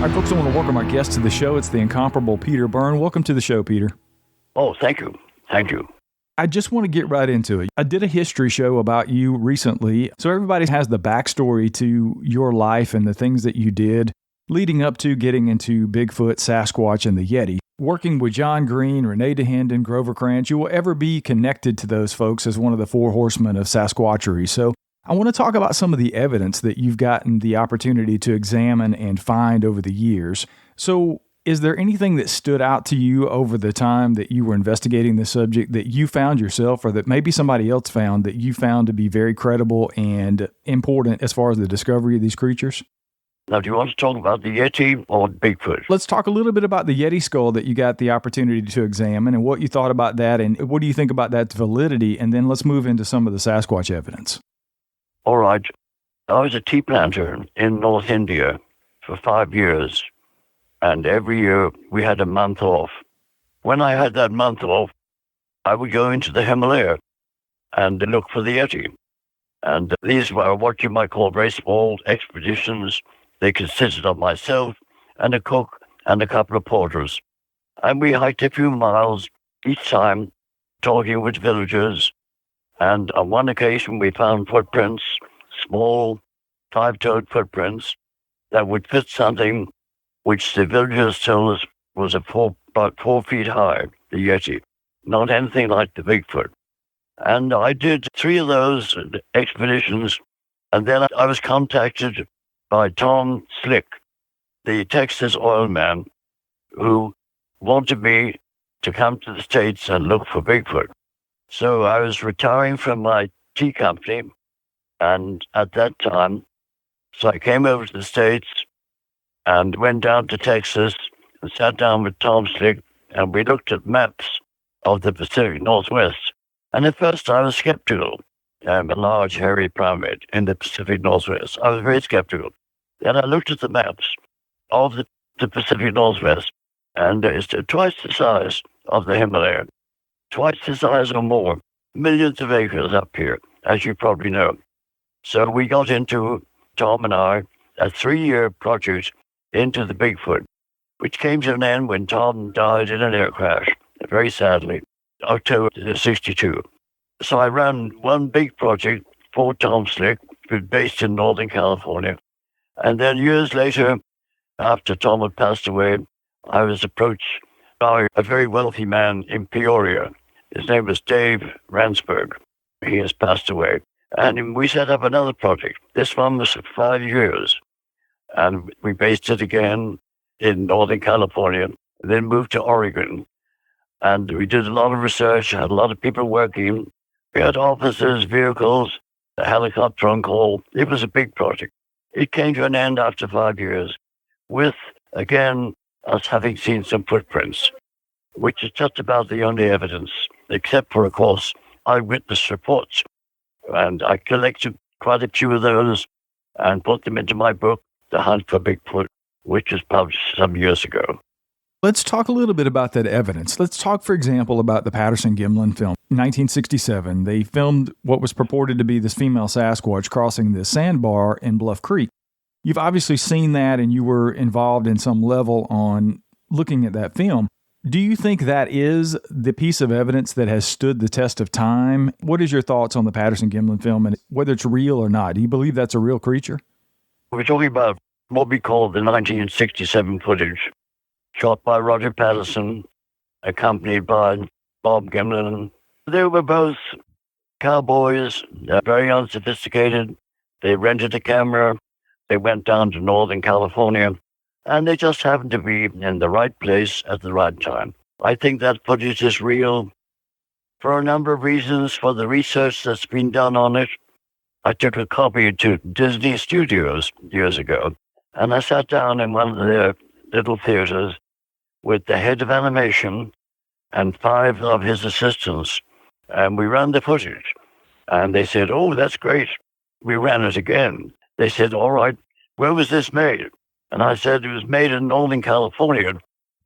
All right, folks, I want to welcome our guest to the show. It's the incomparable Peter Byrne. Welcome to the show, Peter. Oh, thank you. Thank you. I just want to get right into it. I did a history show about you recently, so everybody has the backstory to your life and the things that you did leading up to getting into Bigfoot, Sasquatch, and the Yeti. Working with John Green, Renee DeHenden, Grover Krantz, you will ever be connected to those folks as one of the four horsemen of Sasquatchery. So I want to talk about some of the evidence that you've gotten the opportunity to examine and find over the years. So is there anything that stood out to you over the time that you were investigating this subject that you found yourself or that maybe somebody else found that you found to be very credible and important as far as the discovery of these creatures? Now, do you want to talk about the Yeti or Bigfoot? Let's talk a little bit about the Yeti skull that you got the opportunity to examine and what you thought about that and what do you think about that validity, and then let's move into some of the Sasquatch evidence. All right. I was a tea planter in North India for 5 years, and every year we had a month off. When I had that month off, I would go into the Himalaya and look for the Yeti. And these were what you might call very small expeditions. They consisted of myself and a cook and a couple of porters. And we hiked a few miles each time, talking with villagers. And on one occasion, we found footprints, small, five-toed footprints that would fit something which the villagers told us was about 4 feet high, the Yeti, not anything like the Bigfoot. And I did 3 of those expeditions, and then I was contacted by Tom Slick, the Texas oil man, who wanted me to come to the States and look for Bigfoot. So I was retiring from my tea company, and at that time, so I came over to the States and went down to Texas and sat down with Tom Slick, and we looked at maps of the Pacific Northwest. And at first I was skeptical. A large, hairy primate in the Pacific Northwest. I was very skeptical. Then I looked at the maps of the Pacific Northwest, and it's twice the size of the Himalaya. Twice the size or more, millions of acres up here, as you probably know. So we got into, Tom and I, a 3-year project into the Bigfoot, which came to an end when Tom died in an air crash, very sadly, October 1962. So I ran one big project for Tom Slick, based in Northern California. And then years later, after Tom had passed away, I was approached by a very wealthy man in Peoria. His name was Dave Ransberg. He has passed away. And we set up another project. This one was for 5 years. And we based it again in Northern California, then moved to Oregon. And we did a lot of research, had a lot of people working. We had officers, vehicles, a helicopter on call. It was a big project. It came to an end after 5 years with, again, us having seen some footprints, which is just about the only evidence, except for, of course, eyewitness reports. And I collected quite a few of those and put them into my book, The Hunt for Bigfoot, which was published some years ago. Let's talk a little bit about that evidence. Let's talk, for example, about the Patterson-Gimlin film. In 1967, they filmed what was purported to be this female Sasquatch crossing the sandbar in Bluff Creek. You've obviously seen that and you were involved in some level on looking at that film. Do you think that is the piece of evidence that has stood the test of time? What is your thoughts on the Patterson-Gimlin film and whether it's real or not? Do you believe that's a real creature? We're talking about what we call the 1967 footage, shot by Roger Patterson, accompanied by Bob Gimlin. They were both cowboys, very unsophisticated. They rented a camera. They went down to Northern California, and they just happened to be in the right place at the right time. I think that footage is real for a number of reasons, for the research that's been done on it. I took a copy to Disney Studios years ago, and I sat down in one of their little theaters with the head of animation and 5 of his assistants, and we ran the footage. And they said, "Oh, that's great." We ran it again. They said, "All right, where was this made?" And I said, "It was made in Northern California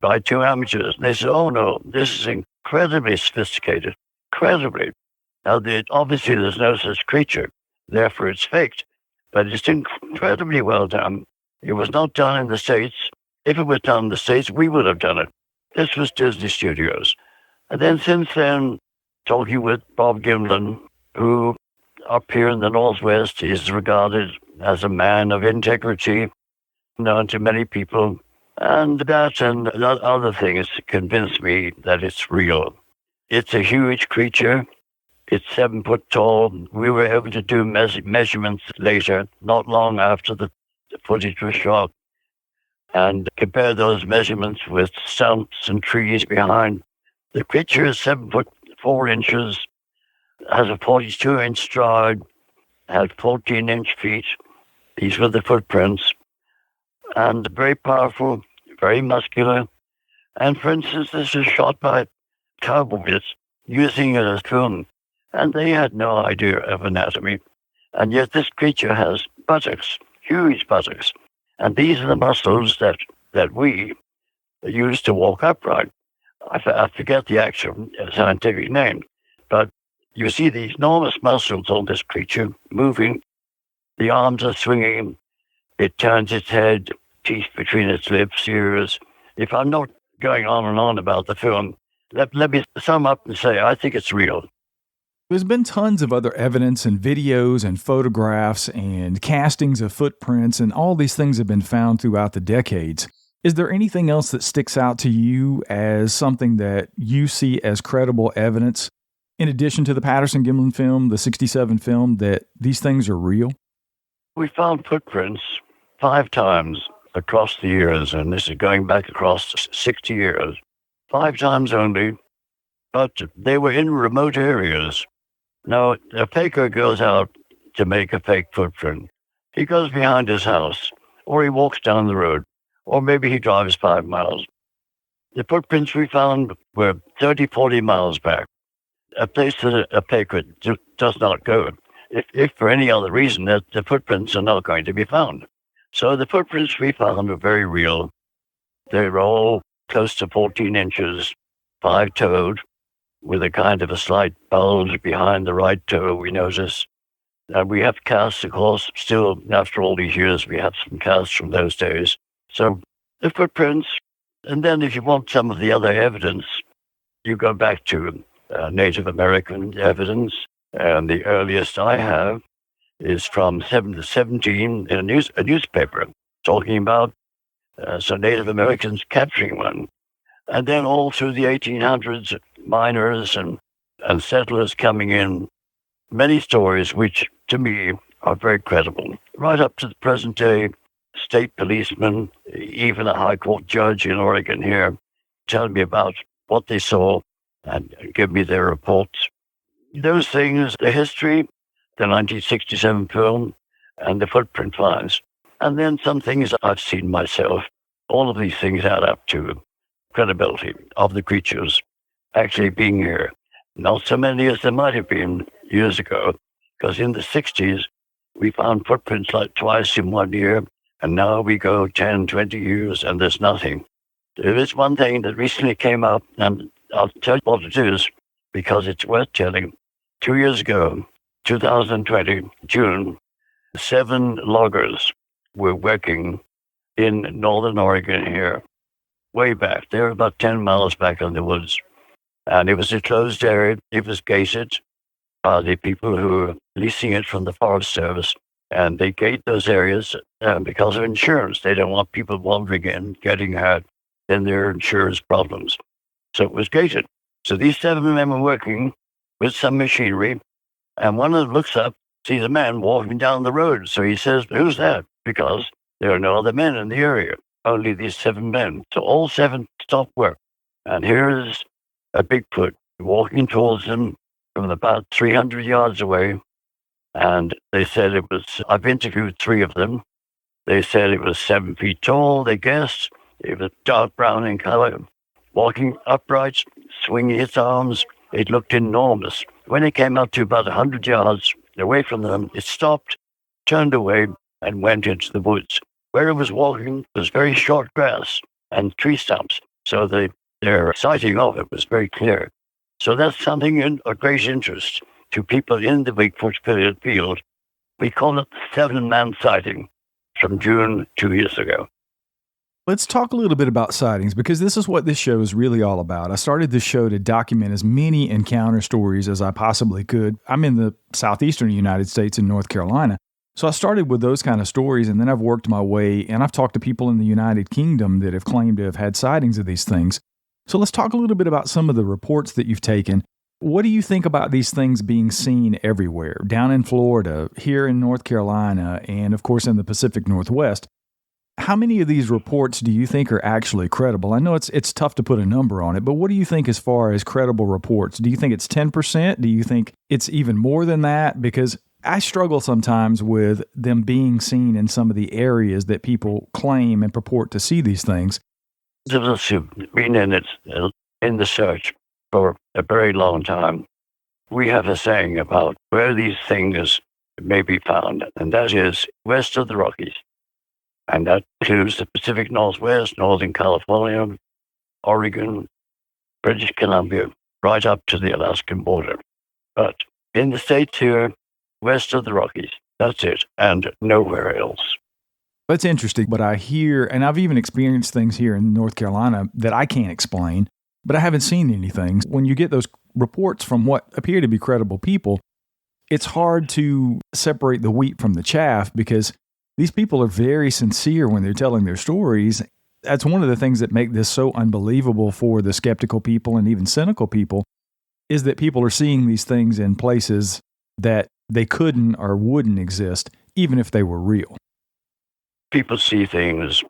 by 2 amateurs." And they said, "Oh, no, this is incredibly sophisticated, incredibly." Now, obviously, there's no such creature, therefore it's faked, but it's incredibly well done. It was not done in the States. If it was done in the States, we would have done it. This was Disney Studios. And then since then, talking with Bob Gimlin, who up here in the Northwest is regarded as a man of integrity, known to many people. And that and other things convinced me that it's real. It's a huge creature. It's 7 foot tall. We were able to do measurements later, not long after the footage was shot, and compare those measurements with stumps and trees behind. The creature is 7 foot 4 inches, has a 42-inch stride, had 14-inch feet. These were the footprints, and very powerful, very muscular. And for instance, this was shot by cowboys using it as film, and they had no idea of anatomy. And yet this creature has buttocks, huge buttocks. And these are the muscles that we use to walk upright. I forget the actual scientific name, but you see these enormous muscles on this creature moving. The arms are swinging. It turns its head, teeth between its lips, ears. If I'm not going on and on about the film, let me sum up and say I think it's real. There's been tons of other evidence and videos and photographs and castings of footprints, and all these things have been found throughout the decades. Is there anything else that sticks out to you as something that you see as credible evidence, in addition to the Patterson-Gimlin film, the 67 film, that these things are real? We found footprints 5 times across the years, and this is going back across 60 years. 5 times only, but they were in remote areas. Now, a faker goes out to make a fake footprint. He goes behind his house, or he walks down the road, or maybe he drives 5 miles. The footprints we found were 30, 40 miles back, a place that a faker does not go. If for any other reason, that the footprints are not going to be found. So the footprints we found were very real. They were all close to 14 inches, 5-toed, with a kind of a slight bulge behind the right toe, we notice. And we have casts, of course, still, after all these years, we have some casts from those days. So the footprints, and then if you want some of the other evidence, you go back to Native American evidence. And the earliest I have is from 1717 in a newspaper talking about some Native Americans capturing one. And then all through the 1800s, miners and settlers coming in, many stories which, to me, are very credible. Right up to the present day, state policemen, even a high court judge in Oregon here, tell me about what they saw and give me their reports. Those things, the history, the 1967 film, and the footprint finds. And then some things I've seen myself. All of these things add up to credibility of the creatures actually being here. Not so many as there might have been years ago, because in the 60s, we found footprints like twice in 1 year, and now we go 10, 20 years, and there's nothing. There is one thing that recently came up, and I'll tell you what it is, because it's worth telling. 2 years ago, 2020, June, 7 loggers were working in northern Oregon here, way back. They were about 10 miles back in the woods. And it was a closed area. It was gated by the people who were leasing it from the Forest Service. And they gate those areas because of insurance. They don't want people wandering in, getting hurt, then there are insurance problems. So it was gated. So these 7 men were working with some machinery. And one of them looks up, sees a man walking down the road. So he says, "Who's that?" Because there are no other men in the area, only these 7 men. So all 7 stop work. And here is a Bigfoot walking towards them from about 300 yards away. And they said it was, I've interviewed 3 of them. They said it was 7 feet tall, they guessed. It was dark brown in color, walking upright, swinging its arms. It looked enormous. When it came up to about 100 yards away from them, it stopped, turned away, and went into the woods. Where it was walking was very short grass and tree stumps, so their sighting of it was very clear. So that's something of great interest to people in the Bigfoot field. We call it the 7-man sighting from June 2 years ago. Let's talk a little bit about sightings because this is what this show is really all about. I started this show to document as many encounter stories as I possibly could. I'm in the southeastern United States in North Carolina. So I started with those kind of stories, and then I've worked my way, and I've talked to people in the United Kingdom that have claimed to have had sightings of these things. So let's talk a little bit about some of the reports that you've taken. What do you think about these things being seen everywhere, down in Florida, here in North Carolina, and of course in the Pacific Northwest? How many of these reports do you think are actually credible? I know it's tough to put a number on it, but what do you think as far as credible reports? Do you think it's 10%? Do you think it's even more than that? Because I struggle sometimes with them being seen in some of the areas that people claim and purport to see these things. Those of us who've been in the search for a very long time, we have a saying about where these things may be found, and that is west of the Rockies. And that includes the Pacific Northwest, Northern California, Oregon, British Columbia, right up to the Alaskan border. But in the States here, west of the Rockies, that's it, and nowhere else. That's interesting, but I hear, and I've even experienced things here in North Carolina that I can't explain, but I haven't seen anything. When you get those reports from what appear to be credible people, it's hard to separate the wheat from the chaff because these people are very sincere when they're telling their stories. That's one of the things that make this so unbelievable for the skeptical people and even cynical people is that people are seeing these things in places that they couldn't or wouldn't exist, even if they were real. People see things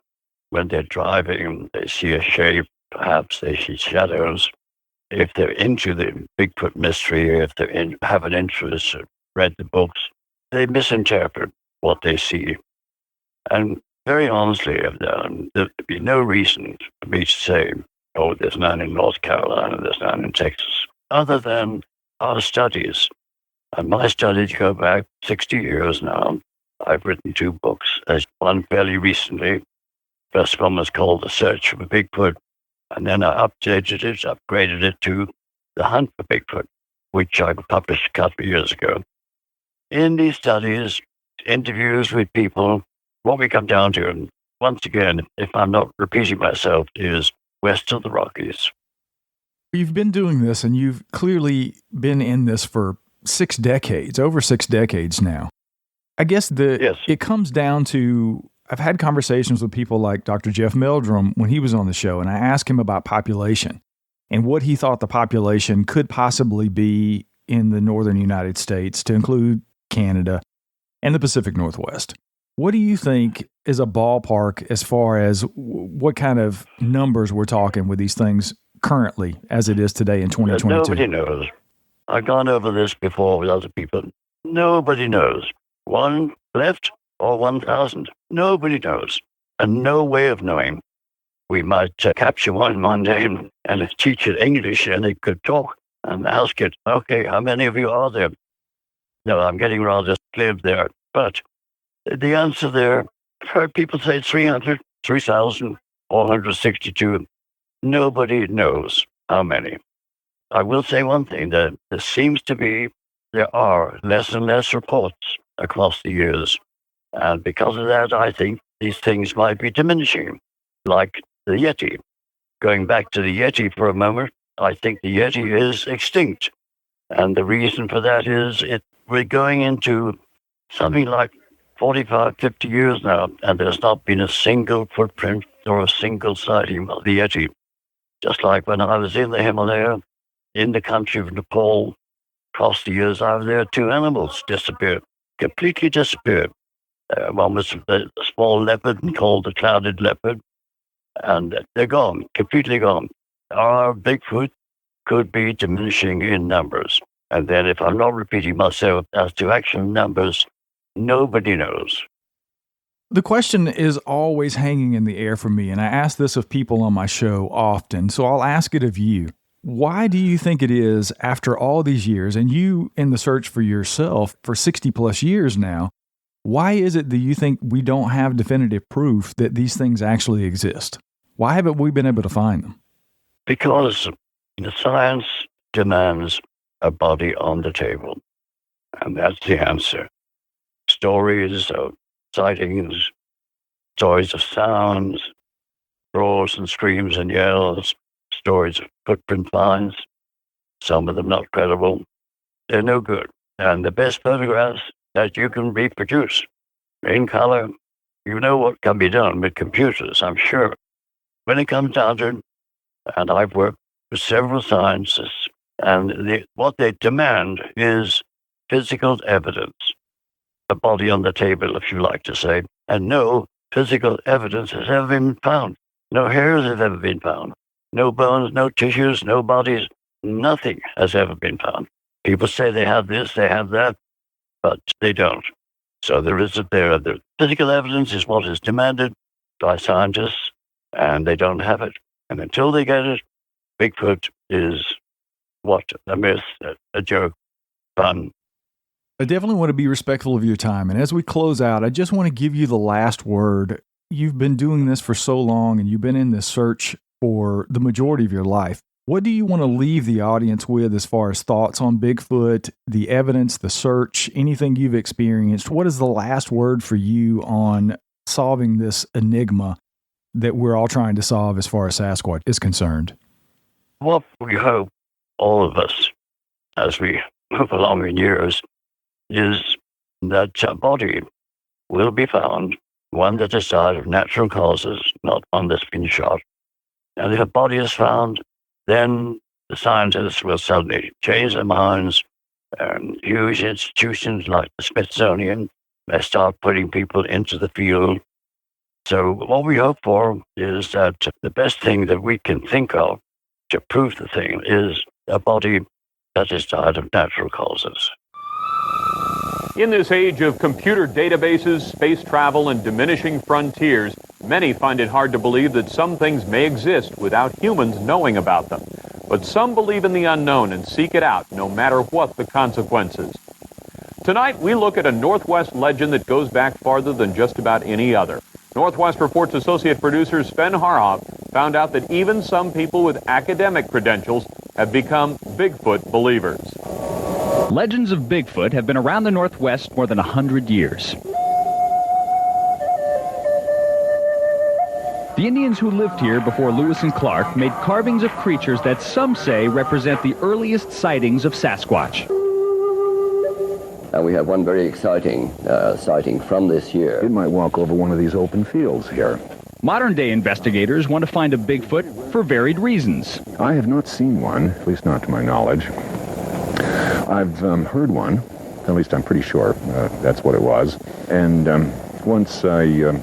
when they're driving. They see a shape, perhaps they see shadows. If they're into the Bigfoot mystery, if they have an interest or read the books, they misinterpret what they see. And very honestly, there'd be no reason for me to say, oh, there's none in North Carolina, there's none in Texas, other than our studies. And my studies go back 60 years now. I've written 2 books, one fairly recently. First one was called The Search for Bigfoot, and then I upgraded it to The Hunt for Bigfoot, which I published a couple of years ago. In these studies, interviews with people, what we come down to, and once again, if I'm not repeating myself, is west of the Rockies. You've been doing this, and you've clearly been in this for over 6 decades now. I guess Yes. It comes down to, I've had conversations with people like Dr. Jeff Meldrum when he was on the show, and I asked him about population and what he thought the population could possibly be in the northern United States, to include Canada and the Pacific Northwest. What do you think is a ballpark as far as what kind of numbers we're talking with these things currently as it is today in 2022? Nobody knows. I've gone over this before with other people. Nobody knows. 1 left or 1,000. Nobody knows. And no way of knowing. We might capture one day and teach it English, and it could talk, and ask it, okay, how many of you are there? No, I'm getting rather glib there. But the answer there, I've heard people say 3,462. Nobody knows how many. I will say one thing, that there are less and less reports across the years. And because of that, I think these things might be diminishing, like the Yeti. Going back to the Yeti for a moment, I think the Yeti is extinct. And the reason for that is we're going into something like 45, 50 years now, and there's not been a single footprint or a single sighting of the Yeti. Just like when I was in the Himalaya, in the country of Nepal, across the years I was there, 2 animals disappeared, completely disappeared. One was a small leopard called the clouded leopard, and they're gone, completely gone. Our Bigfoot could be diminishing in numbers. And then if I'm not repeating myself as to actual numbers, nobody knows. The question is always hanging in the air for me, and I ask this of people on my show often, so I'll ask it of you. Why do you think it is, after all these years, and you in the search for yourself for 60 plus years now, why is it that you think we don't have definitive proof that these things actually exist? Why haven't we been able to find them? Because the science demands a body on the table, and that's the answer. Stories of sightings, stories of sounds, roars and screams and yells, stories of footprint finds, some of them not credible. They're no good. And the best photographs that you can reproduce in color, you know what can be done with computers, I'm sure. When it comes down to it, and I've worked with several scientists, and what they demand is physical evidence, a body on the table, if you like to say, and no physical evidence has ever been found. No hairs have ever been found. No bones, no tissues, no bodies, nothing has ever been found. People say they have this, they have that, but they don't. So there isn't there. The physical evidence is what is demanded by scientists, and they don't have it. And until they get it, Bigfoot is what? A myth, a joke, fun. I definitely want to be respectful of your time. And as we close out, I just want to give you the last word. You've been doing this for so long, and you've been in this search for the majority of your life. What do you want to leave the audience with as far as thoughts on Bigfoot, the evidence, the search, anything you've experienced? What is the last word for you on solving this enigma that we're all trying to solve as far as Sasquatch is concerned? What we hope, all of us, as we move along in years, is that a body will be found, one that is died of natural causes, not one that's been shot. And if a body is found, then the scientists will suddenly change their minds, and huge institutions like the Smithsonian may start putting people into the field. So what we hope for is that the best thing that we can think of to prove the thing is a body that is died of natural causes. In this age of computer databases, space travel, and diminishing frontiers, many find it hard to believe that some things may exist without humans knowing about them. But some believe in the unknown and seek it out, no matter what the consequences. Tonight, we look at a Northwest legend that goes back farther than just about any other. Northwest Report's associate producer Sven Harhoff found out that even some people with academic credentials have become Bigfoot believers. Legends of Bigfoot have been around the Northwest more than 100 years. The Indians who lived here before Lewis and Clark made carvings of creatures that some say represent the earliest sightings of Sasquatch. And we have one very exciting sighting from this year. It might walk over one of these open fields here. Modern-day investigators want to find a Bigfoot for varied reasons. I have not seen one, at least not to my knowledge. I've heard one, at least I'm pretty sure that's what it was. And once I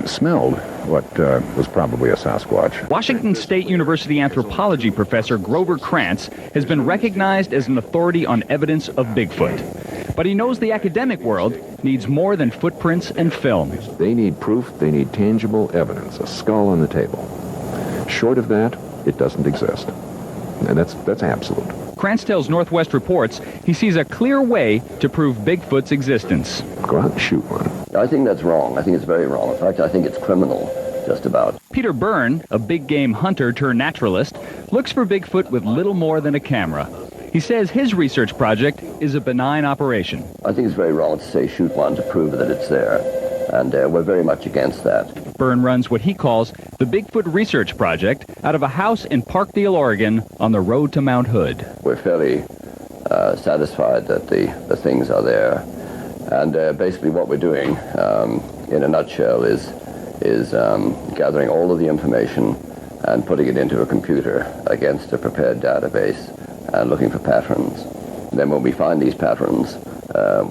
smelled what was probably a Sasquatch. Washington State University anthropology professor Grover Krantz has been recognized as an authority on evidence of Bigfoot. But he knows the academic world needs more than footprints and film. They need proof, they need tangible evidence, a skull on the table. Short of that, it doesn't exist. And that's absolute. Krantz tells Northwest Reports he sees a clear way to prove Bigfoot's existence. Go out and shoot one. I think that's wrong. I think it's very wrong. In fact, I think it's criminal, just about. Peter Byrne, a big game hunter turned naturalist, looks for Bigfoot with little more than a camera. He says his research project is a benign operation. I think it's very wrong to say shoot one to prove that it's there. And we're very much against that. Byrne runs what he calls the Bigfoot Research Project out of a house in Parkdale, Oregon, on the road to Mount Hood. We're fairly satisfied that the things are there. And basically what we're doing, in a nutshell, is gathering all of the information and putting it into a computer against a prepared database and looking for patterns. And then when we find these patterns,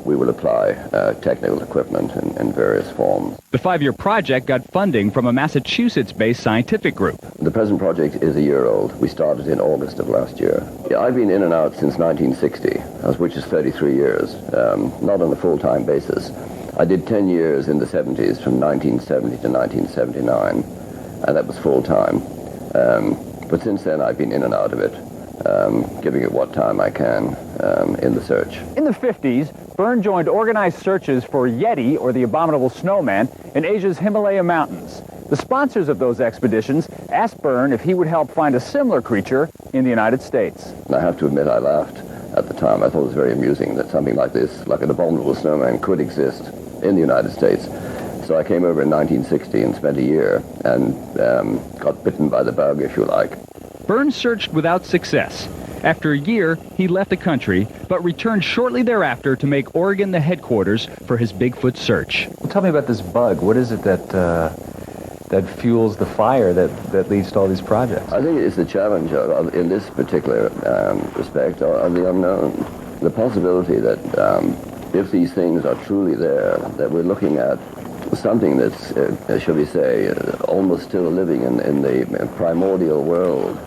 we will apply technical equipment in various forms. The 5-year project got funding from a Massachusetts-based scientific group. The present project is a year old. We started in August of last year. Yeah, I've been in and out since 1960, which is 33 years, not on a full-time basis. I did 10 years in the 70s, from 1970 to 1979, and that was full-time. But since then, I've been in and out of it, giving it what time I can in the search. In the 50s, Byrne joined organized searches for Yeti, or the abominable snowman, in Asia's Himalaya mountains. The sponsors of those expeditions asked Byrne if he would help find a similar creature in the United States. And I have to admit I laughed at the time. I thought it was very amusing that something like this, like an abominable snowman, could exist in the United States. So So I came over in 1960 and spent a year and got bitten by the bug, if you like. Byrne searched without success. After a year, he left the country, but returned shortly thereafter to make Oregon the headquarters for his Bigfoot search. Well, tell me about this bug. What is it that that fuels the fire that leads to all these projects? I think it's the challenge in this particular respect of the unknown. The possibility that if these things are truly there, that we're looking at something that's, shall we say, almost still living in the primordial world.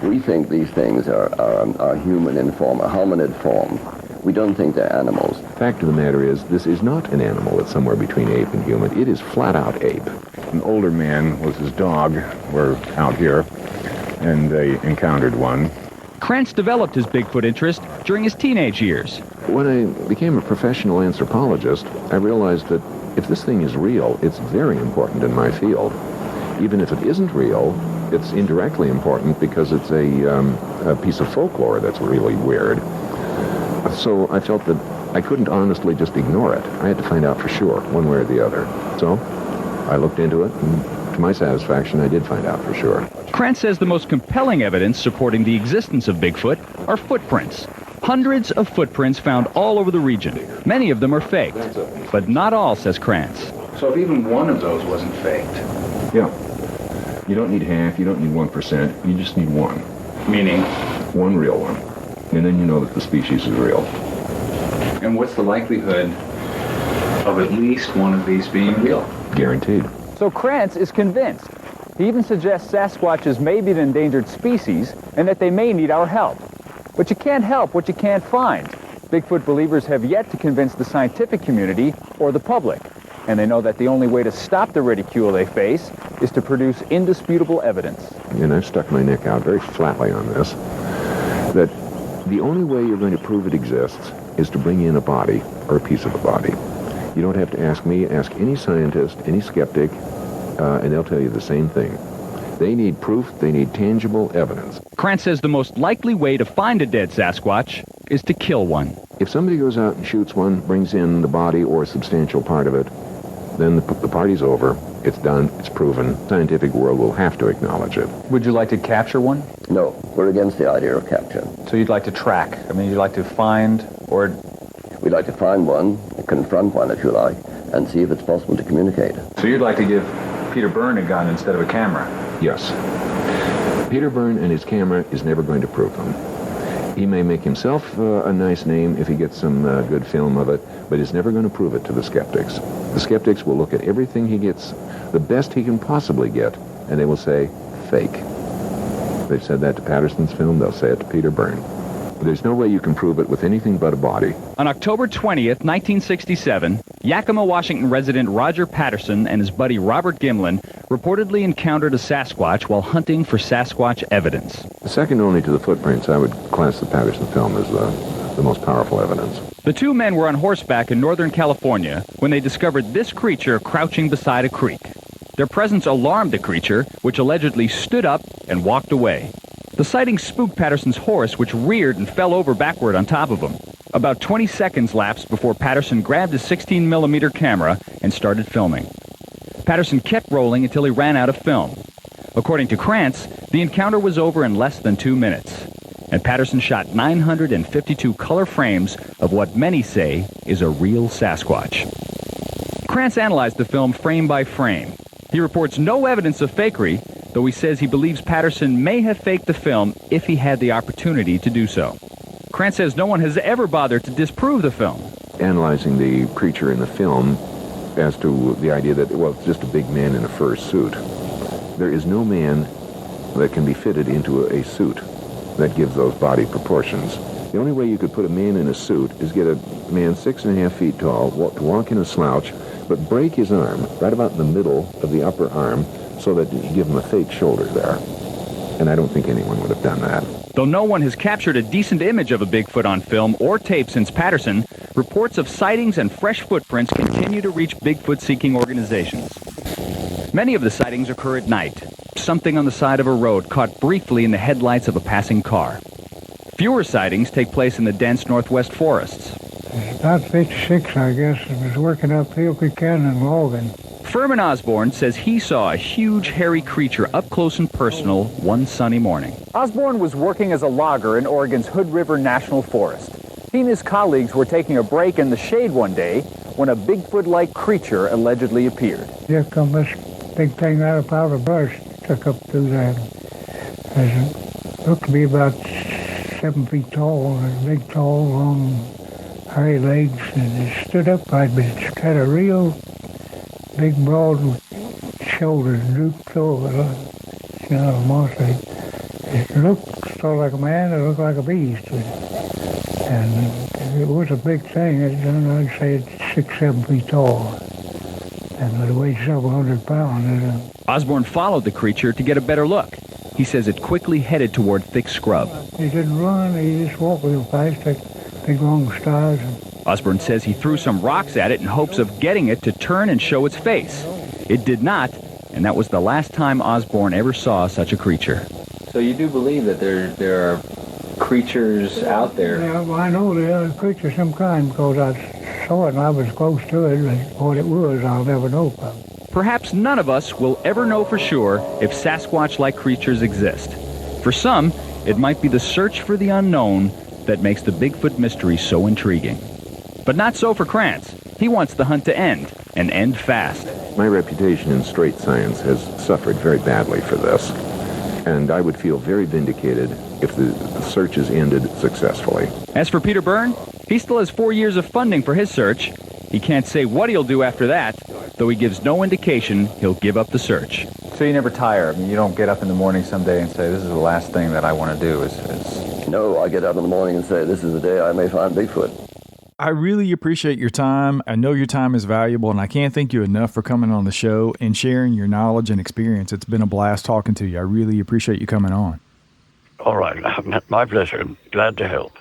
We think these things are human in form, a hominid form. We don't think they're animals. Fact of the matter is, this is not an animal that's somewhere between ape and human. It is flat-out ape. An older man with his dog were out here, and they encountered one. Krantz developed his Bigfoot interest during his teenage years. When I became a professional anthropologist, I realized that if this thing is real, it's very important in my field. Even if it isn't real, it's indirectly important because it's a piece of folklore that's really weird. So I felt that I couldn't honestly just ignore it. I had to find out for sure, one way or the other. So I looked into it, and to my satisfaction, I did find out for sure. Krantz says the most compelling evidence supporting the existence of Bigfoot are footprints. Hundreds of footprints found all over the region. Many of them are faked, but not all, says Krantz. So if even one of those wasn't faked? Yeah. You don't need half, you don't need 1%, you just need one. Meaning? One real one. And then you know that the species is real. And what's the likelihood of at least one of these being real? Guaranteed. So Krantz is convinced. He even suggests Sasquatches may be an endangered species and that they may need our help. But you can't help what you can't find. Bigfoot believers have yet to convince the scientific community or the public. And they know that the only way to stop the ridicule they face is to produce indisputable evidence. And I've stuck my neck out very flatly on this, that the only way you're going to prove it exists is to bring in a body or a piece of a body. You don't have to ask me, ask any scientist, any skeptic, and they'll tell you the same thing. They need proof, they need tangible evidence. Krantz says the most likely way to find a dead Sasquatch is to kill one. If somebody goes out and shoots one, brings in the body or a substantial part of it, then the party's over, it's done, it's proven. The scientific world will have to acknowledge it. Would you like to capture one? No, we're against the idea of capture. So you'd like to track? I mean, you'd like to find or... We'd like to find one, confront one if you like, and see if it's possible to communicate. So you'd like to give Peter Byrne a gun instead of a camera? Yes. Peter Byrne and his camera is never going to prove them. He may make himself a nice name if he gets some good film of it, but he's never going to prove it to the skeptics. The skeptics will look at everything he gets, the best he can possibly get, and they will say, fake. They've said that to Patterson's film, they'll say it to Peter Byrne. There's no way you can prove it with anything but a body. On October 20th, 1967, Yakima, Washington resident Roger Patterson and his buddy Robert Gimlin reportedly encountered a Sasquatch while hunting for Sasquatch evidence. Second only to the footprints, I would class the Patterson film as the most powerful evidence. The two men were on horseback in Northern California when they discovered this creature crouching beside a creek. Their presence alarmed the creature, which allegedly stood up and walked away. The sighting spooked Patterson's horse, which reared and fell over backward on top of him. About 20 seconds lapsed before Patterson grabbed his 16mm camera and started filming. Patterson kept rolling until he ran out of film. According to Krantz, the encounter was over in less than 2 minutes, and Patterson shot 952 color frames of what many say is a real Sasquatch. Krantz analyzed the film frame by frame. He reports no evidence of fakery, though he says he believes Patterson may have faked the film if he had the opportunity to do so. Krantz says no one has ever bothered to disprove the film. Analyzing the creature in the film as to the idea that, well, it's just a big man in a fur suit. There is no man that can be fitted into a suit that gives those body proportions. The only way you could put a man in a suit is get a man 6.5 feet tall, to walk in a slouch, but break his arm right about in the middle of the upper arm so that you give him a fake shoulder there. And I don't think anyone would have done that. Though no one has captured a decent image of a Bigfoot on film or tape since Patterson, reports of sightings and fresh footprints continue to reach Bigfoot-seeking organizations. Many of the sightings occur at night, something on the side of a road caught briefly in the headlights of a passing car. Fewer sightings take place in the dense northwest forests. About 56, I guess. I was working up Hill Canyon logging. Furman Osborne says he saw a huge hairy creature up close and personal one sunny morning. Osborne was working as a logger in Oregon's Hood River National Forest. He and his colleagues were taking a break in the shade one day when a Bigfoot-like creature allegedly appeared. Here come this big thing out of powder brush, took up through there. It looked to be about 7 feet tall, and big, tall, long, hairy legs, and it stood upright, but it had a real big, broad shoulders, drooped over, a monster. It looked sort of like a man, it looked like a beast. And it was a big thing. I'd say it's 6, 7 feet tall. And it weighed several hundred pounds. Osborne followed the creature to get a better look. He says it quickly headed toward thick scrub. He didn't run, he just walked real fast, like big long strides. Osborne says he threw some rocks at it in hopes of getting it to turn and show its face. It did not, and that was the last time Osborne ever saw such a creature. So you do believe that there are creatures out there? Yeah, well, I know there are creatures of some kind because I saw it and I was close to it, but what it was, I'll never know about. Perhaps none of us will ever know for sure if Sasquatch-like creatures exist. For some, it might be the search for the unknown that makes the Bigfoot mystery so intriguing. But not so for Krantz. He wants the hunt to end, and end fast. My reputation in straight science has suffered very badly for this, and I would feel very vindicated if the searches ended successfully. As for Peter Byrne, he still has 4 years of funding for his search. He can't say what he'll do after that, though he gives no indication he'll give up the search. So you never tire? I mean, you don't get up in the morning someday and say, this is the last thing that I want to do is... No, I get up in the morning and say, this is the day I may find Bigfoot. I really appreciate your time. I know your time is valuable, and I can't thank you enough for coming on the show and sharing your knowledge and experience. It's been a blast talking to you. I really appreciate you coming on. All right. My pleasure. Glad to help.